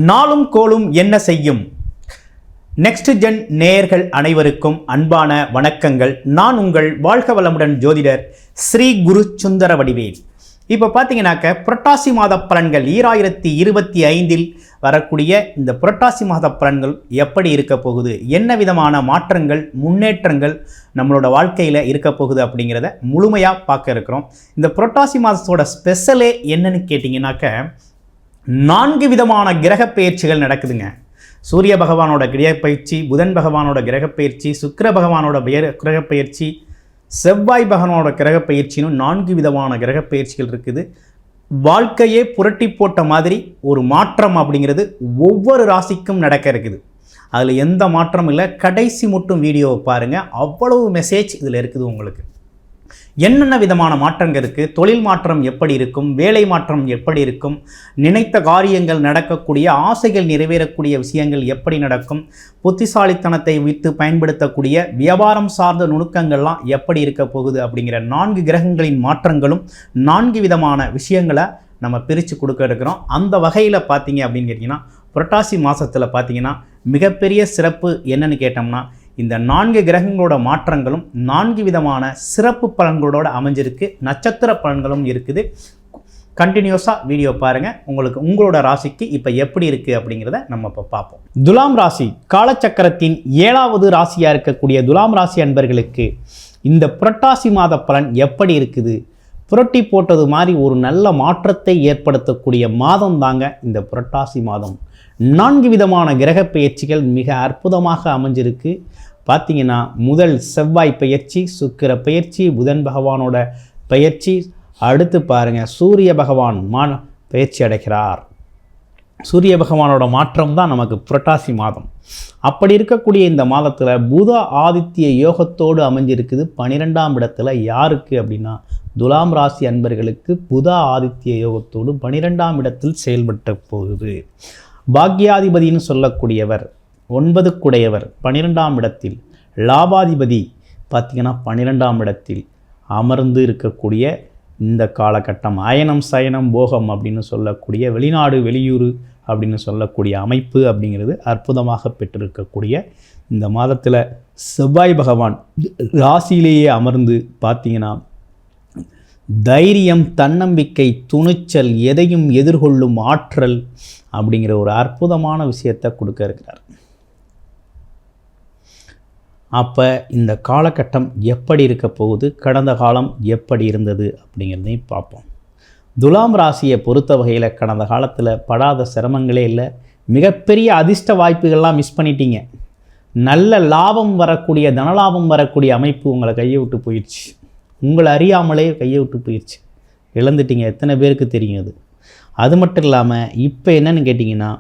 நாளும் கோளும் என்ன செய்யும். நெக்ஸ்ட் ஜென் நேயர்கள் அனைவருக்கும் அன்பான வணக்கங்கள். நான் உங்கள் வாழ்க வளமுடன் ஜோதிடர் ஸ்ரீ குரு சுந்தர வடிவேல். இப்போ பார்த்தீங்கன்னாக்க புரட்டாசி மாத பலன்கள் 2025 வரக்கூடிய இந்த புரட்டாசி மாத பலன்கள் எப்படி இருக்க போகுது, என்ன விதமான மாற்றங்கள் முன்னேற்றங்கள் நம்மளோட வாழ்க்கையில் இருக்க போகுது அப்படிங்கிறத முழுமையாக பார்க்க இருக்கிறோம். இந்த புரட்டாசி மாதத்தோட ஸ்பெஷலே என்னன்னு கேட்டிங்கனாக்க 4 விதமான கிரக பயிற்சிகள் நடக்குதுங்க. சூரிய பகவானோட கிரகப்பயிற்சி, புதன் பகவானோட கிரகப்பயிற்சி, சுக்கிர பகவானோட கிரகப்பயிற்சி, செவ்வாய் பகவானோட கிரகப்பயிற்சின்னு 4 விதமான கிரகப்பயிற்சிகள் இருக்குது. வாழ்க்கையே புரட்டி போட்ட மாதிரி ஒரு மாற்றம் அப்படிங்கிறது ஒவ்வொரு ராசிக்கும் நடக்க இருக்குது. அதில் எந்த மாற்றமும் இல்லை. கடைசி மட்டும் வீடியோவை பாருங்கள், அவ்வளவு மெசேஜ் இதில் இருக்குது. உங்களுக்கு என்னென்ன விதமான மாற்றங்கள் இருக்குது, தொழில் மாற்றம் எப்படி இருக்கும், வேலை மாற்றம் எப்படி இருக்கும், நினைத்த காரியங்கள் நடக்கக்கூடிய, ஆசைகள் நிறைவேறக்கூடிய விஷயங்கள் எப்படி நடக்கும், புத்திசாலித்தனத்தை விட்டு பயன்படுத்தக்கூடிய வியாபாரம் சார்ந்த நுணுக்கங்கள்லாம் எப்படி இருக்க போகுது அப்படிங்கிற 4 கிரகங்களின் மாற்றங்களும் 4 விதமான விஷயங்களை நம்ம பிரித்து கொடுக்க இருக்கிறோம். அந்த வகையில் பார்த்தீங்க அப்படின்னு கேட்டிங்கன்னா புரட்டாசி மாதத்தில் பார்த்தீங்கன்னா மிகப்பெரிய சிறப்பு என்னன்னு கேட்டோம்னா இந்த 4 கிரகங்களோட மாற்றங்களும் 4 விதமான சிறப்பு பலன்களோட அமைஞ்சிருக்கு. நட்சத்திர பலன்களும் இருக்குது. கண்டினியூஸாக வீடியோ பாருங்கள். உங்களுக்கு உங்களோட ராசிக்கு இப்போ எப்படி இருக்குது அப்படிங்கிறத நம்ம இப்போ பார்ப்போம். துலாம் ராசி காலச்சக்கரத்தின் 7வது ராசியாக இருக்கக்கூடிய துலாம் ராசி அன்பர்களுக்கு இந்த புரட்டாசி மாத பலன் எப்படி இருக்குது, புரட்டி போட்டது மாதிரி ஒரு நல்ல மாற்றத்தை ஏற்படுத்தக்கூடிய மாதம் தாங்க இந்த புரட்டாசி மாதம். 4 விதமான கிரக பயிற்சிகள் மிக அற்புதமாக அமைஞ்சிருக்கு. பார்த்தீங்கன்னா முதல் செவ்வாய் பயிற்சி, சுக்கிர பயிற்சி, புதன் பகவானோட பயிற்சி, அடுத்து பாருங்கள் சூரிய பகவான் பயிற்சி அடைகிறார். சூரிய பகவானோட மாற்றம் தான் நமக்கு புரட்டாசி மாதம். அப்படி இருக்கக்கூடிய இந்த மாதத்தில் புத ஆதித்ய யோகத்தோடு அமைஞ்சிருக்குது. 12ஆம் இடத்துல யாருக்கு அப்படின்னா துலாம் ராசி அன்பர்களுக்கு புத ஆதித்ய யோகத்தோடு 12ஆம் இடத்தில் செயல்பட்ட போகுது. பாக்யாதிபதினு சொல்லக்கூடியவர் 9க்குடையவர் 12ஆம் இடத்தில், லாபாதிபதி பார்த்திங்கன்னா 12ஆம் இடத்தில் அமர்ந்து இருக்கக்கூடிய இந்த காலகட்டம் அயனம் சயனம் போகம் அப்படின்னு சொல்லக்கூடிய வெளிநாடு வெளியூர் அப்படின்னு சொல்லக்கூடிய அமைப்பு அப்படிங்கிறது அற்புதமாக பெற்றிருக்கக்கூடிய இந்த மாதத்தில் செவ்வாய் பகவான் ராசியிலேயே அமர்ந்து பார்த்திங்கன்னா தைரியம், தன்னம்பிக்கை, துணிச்சல், எதையும் எதிர்கொள்ளும் ஆற்றல் அப்படிங்கிற ஒரு அற்புதமான விஷயத்தை கொடுக்க இருக்கிறார். அப்போ இந்த காலகட்டம் எப்படி இருக்க போகுது, கடந்த காலம் எப்படி இருந்தது அப்படிங்கிறதையும் பார்ப்போம். துலாம் ராசியை பொறுத்த வகையில் கடந்த காலத்தில் படாத சிரமங்களே இல்லை. மிகப்பெரிய அதிர்ஷ்ட வாய்ப்புகள்லாம் மிஸ் பண்ணிட்டீங்க. நல்ல லாபம் வரக்கூடிய, தனலாபம் வரக்கூடிய அமைப்பு உங்களை கையை விட்டு போயிடுச்சு. உங்களை அறியாமலே கையை விட்டு போயிடுச்சு, இழந்துட்டீங்க. எத்தனை பேருக்கு தெரியும் அது. அது மட்டும் இல்லாமல் இப்போ என்னென்னு கேட்டிங்கன்னா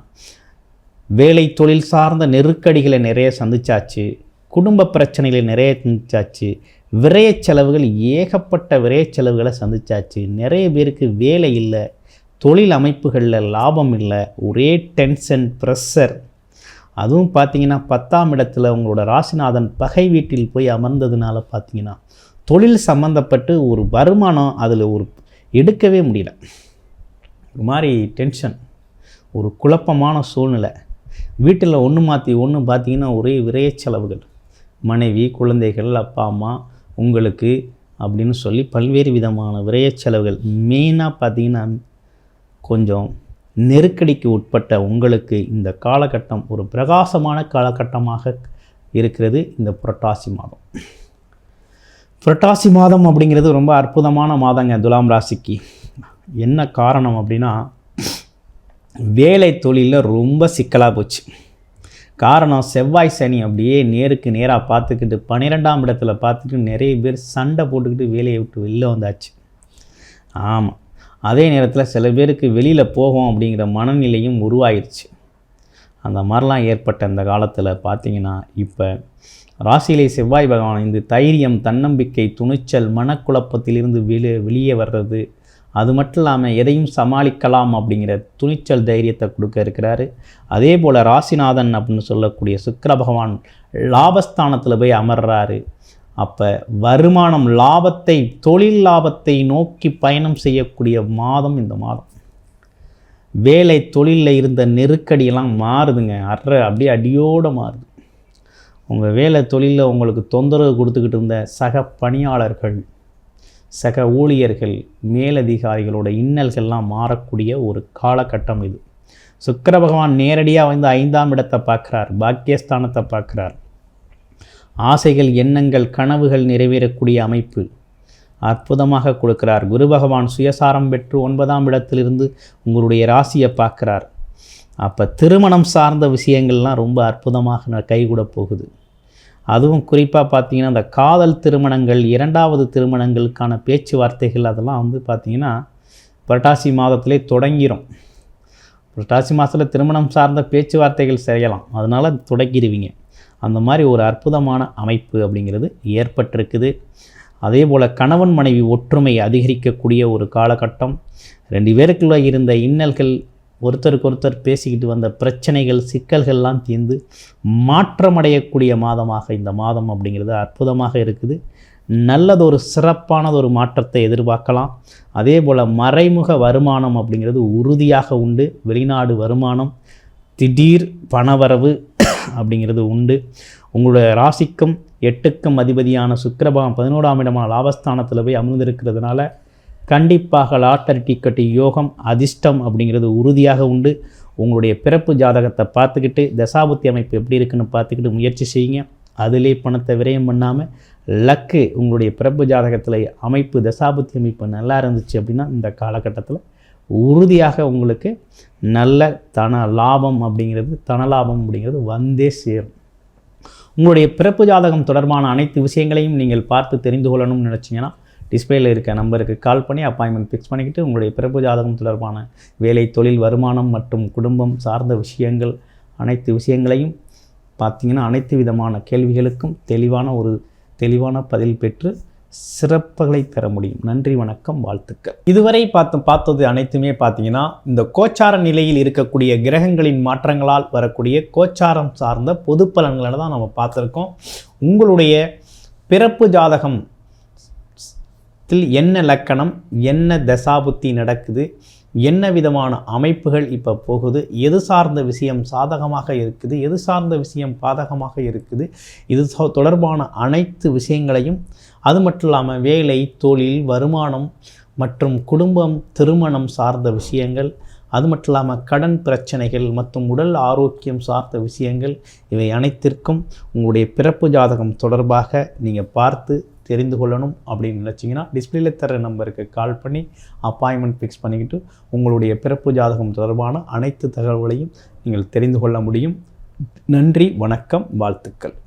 வேலை தொழில் சார்ந்த நெருக்கடிகளை நிறைய சந்திச்சாச்சு, குடும்ப பிரச்சனைகளை நிறைய சந்திச்சாச்சு, விரைய செலவுகள், ஏகப்பட்ட விரைய செலவுகளை சந்திச்சாச்சு. நிறைய பேருக்கு வேலை இல்லை, தொழில் அமைப்புகளில் லாபம் இல்லை, ஒரே டென்ஷன், ப்ரெஷர். அதுவும் பார்த்திங்கன்னா 10ஆம் இடத்துல உங்களோட ராசிநாதன் பகை வீட்டில் போய் அமர்ந்ததுனால பார்த்திங்கன்னா தொழில் சம்மந்தப்பட்டு ஒரு வருமானம் அதில் ஒரு எடுக்கவே முடியல. ஒரு மாதிரி டென்ஷன், ஒரு குழப்பமான சூழ்நிலை. வீட்டில் ஒன்று மாற்றி ஒன்று பார்த்திங்கன்னா ஒரே விரைய செலவுகள், மனைவி, குழந்தைகள், அப்பா அம்மா, உங்களுக்கு அப்படின்னு சொல்லி பல்வேறு விதமான விரைய செலவுகள். மெயினாக பார்த்திங்கன்னா கொஞ்சம் நெருக்கடிக்கு உட்பட்ட உங்களுக்கு இந்த காலகட்டம் ஒரு பிரகாசமான காலகட்டமாக இருக்கிறது. இந்த புரட்டாசி மாதம், புரட்டாசி மாதம் அப்படிங்கிறது ரொம்ப அற்புதமான மாதங்க துலாம் ராசிக்கு. என்ன காரணம் அப்படின்னா வேலை தொழிலில் ரொம்ப சிக்கலாக போச்சு. காரணம் செவ்வாய் சனி அப்படியே நேருக்கு நேராக பார்த்துக்கிட்டு 12ஆம் இடத்துல பார்த்துட்டு நிறைய பேர் சண்டை போட்டுக்கிட்டு வேலையை விட்டு வெளில வந்தாச்சு. ஆமாம், அதே நேரத்தில் சில பேருக்கு வெளியில் போகும் அப்படிங்கிற மனநிலையும் உருவாயிருச்சு. அந்த மாதிரிலாம் ஏற்பட்ட இந்த காலத்தில் பார்த்திங்கன்னா இப்போ ராசியிலே செவ்வாய் பகவான் இந்த தைரியம், தன்னம்பிக்கை, துணிச்சல், மனக்குழப்பத்திலிருந்து வெளியே வர்றது, அது மட்டும் இல்லாமல் எதையும் சமாளிக்கலாம் அப்படிங்கிற துணிச்சல் தைரியத்தை கொடுக்க இருக்கிறாரு. அதே போல் ராசிநாதன் அப்படின்னு சொல்லக்கூடிய சுக்கிர பகவான் லாபஸ்தானத்தில் போய் அமர்றாரு. அப்போ வருமானம், லாபத்தை, தொழில் லாபத்தை நோக்கி பயணம் செய்யக்கூடிய மாதம் இந்த மாதம். வேலை தொழிலில் இருந்த நெருக்கடியெல்லாம் மாறுதுங்க. அப்படியே அடியோடு மாறுது. உங்கள் வேலை தொழிலில் உங்களுக்கு தொந்தரவு கொடுத்துக்கிட்டு இருந்த சக பணியாளர்கள், சக ஊழியர்கள், மேலதிகாரிகளோட இன்னல்கள்லாம் மாறக்கூடிய ஒரு காலகட்டம் இது. சுக்கிர பகவான் நேரடியாக வந்து 5ஆம் இடத்தை பார்க்குறார், பாக்கியஸ்தானத்தை பார்க்குறார். ஆசைகள், எண்ணங்கள், கனவுகள் நிறைவேறக்கூடிய அமைப்பு அற்புதமாக கொடுக்கிறார். குரு பகவான் சுயசாரம் பெற்று 9ஆம் இடத்திலிருந்து உங்களுடைய ராசியை பார்க்குறார். அப்போ திருமணம் சார்ந்த விஷயங்கள்லாம் ரொம்ப அற்புதமாக கைகூட போகுது. அதுவும் குறிப்பாக பார்த்தீங்கன்னா இந்த காதல் திருமணங்கள், 2வது திருமணங்களுக்கான பேச்சுவார்த்தைகள் அதெல்லாம் வந்து பார்த்திங்கன்னா புரட்டாசி மாதத்திலே தொடங்கிடும். புரட்டாசி மாதத்தில் திருமணம் சார்ந்த பேச்சுவார்த்தைகள் செய்யலாம், அதனால் தொடங்கிடுவீங்க. அந்த மாதிரி ஒரு அற்புதமான அமைப்பு அப்படிங்கிறது ஏற்பட்டிருக்குது. அதே போல் கணவன் மனைவி ஒற்றுமை அதிகரிக்கக்கூடிய ஒரு காலகட்டம். 2 பேருக்குள்ள இருந்த இன்னல்கள், ஒருத்தருக்கொருத்தர் பேசிக்கிட்டு வந்த பிரச்சனைகள், சிக்கல்கள்லாம் தீர்ந்து மாற்றமடையக்கூடிய மாதமாக இந்த மாதம் அப்படிங்கிறது அற்புதமாக இருக்குது. நல்லதொரு சிறப்பானதொரு மாற்றத்தை எதிர்பார்க்கலாம். அதே போல் மறைமுக வருமானம் அப்படிங்கிறது உறுதியாக உண்டு. வெளிநாடு வருமானம், திடீர் பணவரவு அப்படிங்கிறது உண்டு. உங்களுடைய ராசிக்கும் 8க்கும் அதிபதியான சுக்கிர பகவான் 11ஆம் இடமான லாபஸ்தானத்தில் போய் அமர்ந்திருக்கிறதுனால கண்டிப்பாக லாட்டரி டிக்கெட்டு யோகம், அதிர்ஷ்டம் அப்படிங்கிறது உறுதியாக உண்டு. உங்களுடைய பிறப்பு ஜாதகத்தை பார்த்துக்கிட்டு தசாபுத்தி அமைப்பு எப்படி இருக்குன்னு பார்த்துக்கிட்டு முயற்சி செய்யுங்க. அதிலே பணத்தை விரயம் பண்ணாமல் லக்கு உங்களுடைய பிறப்பு ஜாதகத்தில் அமைப்பு, தசாபுத்தி அமைப்பு நல்லா இருந்துச்சு அப்படின்னா இந்த காலகட்டத்தில் உறுதியாக உங்களுக்கு நல்ல லாபம் அப்படிங்கிறது, தனலாபம் அப்படிங்கிறது வந்தே சேரும். உங்களுடைய பிறப்பு ஜாதகம் தொடர்பான அனைத்து விஷயங்களையும் நீங்கள் பார்த்து தெரிந்து கொள்ளணும்னு நினச்சிங்கன்னா டிஸ்பிளேயில் இருக்க நம்பருக்கு கால் பண்ணி அப்பாயின்மெண்ட் ஃபிக்ஸ் பண்ணிக்கிட்டு உங்களுடைய பிறப்பு ஜாதகம் தொடர்பான வேலை, தொழில், வருமானம் மற்றும் குடும்பம் சார்ந்த விஷயங்கள் அனைத்து விஷயங்களையும் பார்த்தீங்கன்னா அனைத்து விதமான கேள்விகளுக்கும் தெளிவான பதில் பெற்று சிறப்புகளை தர முடியும். நன்றி, வணக்கம், வாழ்த்துக்கள். இதுவரை பார்த்தது அனைத்துமே பார்த்தீங்கன்னா இந்த கோச்சார நிலையில் இருக்கக்கூடிய கிரகங்களின் மாற்றங்களால் வரக்கூடிய கோச்சாரம் சார்ந்த பொது பலன்களை தான் நம்ம பார்த்துருக்கோம். உங்களுடைய பிறப்பு ஜாதகம் என்ன லக்கணம், என்ன தசாபுத்தி நடக்குது, என்ன விதமான அமைப்புகள் இப்போ போகுது, எது சார்ந்த விஷயம் சாதகமாக இருக்குது, எது சார்ந்த விஷயம் பாதகமாக இருக்குது, இது தொடர்பான அனைத்து விஷயங்களையும், அது மட்டும் இல்லாமல் வேலை, தொழில், வருமானம் மற்றும் குடும்பம், திருமணம் சார்ந்த விஷயங்கள், அது மட்டும் இல்லாமல் கடன் பிரச்சனைகள் மற்றும் உடல் ஆரோக்கியம் சார்ந்த விஷயங்கள், இவை அனைத்திற்கும் உங்களுடைய பிறப்பு ஜாதகம் தொடர்பாக நீங்கள் பார்த்து தெரிந்து கொள்ளணும் அப்படின்னு நினச்சிங்கன்னா டிஸ்பிளேல தர நம்பருக்கு கால் பண்ணி அப்பாயின்மெண்ட் ஃபிக்ஸ் பண்ணிக்கிட்டு உங்களுடைய பிறப்பு ஜாதகம் தொடர்பான அனைத்து தகவல்களையும் நீங்கள் தெரிந்து கொள்ள முடியும். நன்றி, வணக்கம், வாழ்த்துக்கள்.